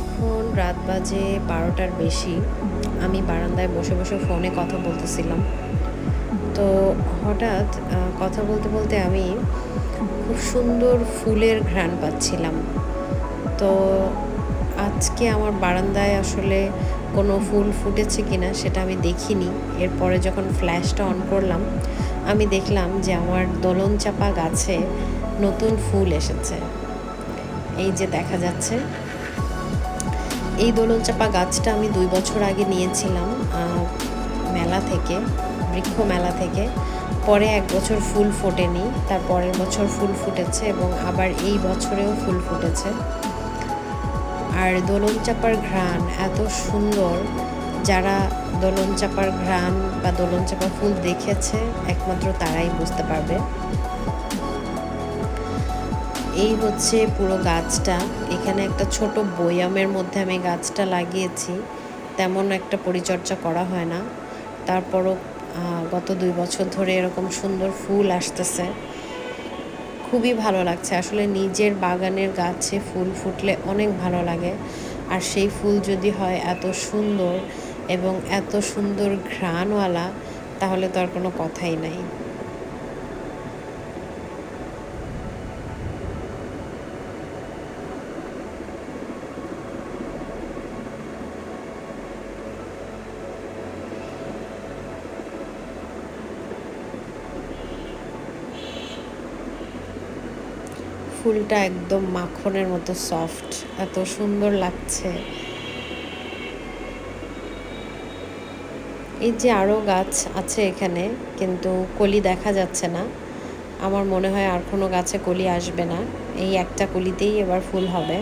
এখন রাত বাজে ১২টার বেশি। আমি বারান্দায় বসে বসে ফোনে কথা বলতেছিলাম। তো হঠাৎ কথা বলতে বলতে আমি খুব সুন্দর ফুলের ঘ্রাণ পাচ্ছিলাম। তো আজকে আমার বারান্দায় আসলে কোনো ফুল ফুটেছে কিনা সেটা আমি দেখিনি। এরপরে যখন ফ্ল্যাশটা অন করলাম, আমি দেখলাম যে আমার দোলন চাপা গাছে নতুন ফুল এসেছে। এই যে দেখা যাচ্ছে, এই দোলনচাপা গাছটা আমি ২ বছর আগে নিয়েছিলাম মেলা থেকে, বৃক্ষ মেলা থেকে। পরে ১ বছর ফুল ফোটেনি, তার পরের বছর ফুল ফুটেছে এবং আবার এই বছরেও ফুল ফুটেছে। আর দোলনচাপার ঘ্রাণ এত সুন্দর, যারা দোলনচাপার ঘ্রাণ বা দোলনচাপা ফুল দেখেছে একমাত্র তারাই বুঝতে পারবে। এই হচ্ছে পুরো গাছটা। এখানে একটা ছোট বয়ামের মধ্যে আমি গাছটা লাগিয়েছি। তেমন একটা পরিচর্যা করা হয় না। তারপরও গত ২ বছর ধরে এরকম সুন্দর ফুল আসতেছে। খুবই ভালো লাগছে। আসলে নিজের বাগানের গাছে ফুল ফুটলে অনেক ভালো লাগে। আর সেই ফুল যদি হয় এত সুন্দর এবং এত সুন্দর ঘ্রাণওয়ালা, তাহলে তো আর কোনো কথাই নাই। ফুলটা একদম মাখনের মতো সফট, এত সুন্দর লাগছে। এই যে আরও গাছ আছে এখানে, কিন্তু কলি দেখা যাচ্ছে না। আমার মনে হয় আর কোনো গাছে কলি আসবে না, এই একটা কলিতেই এবার ফুল হবে।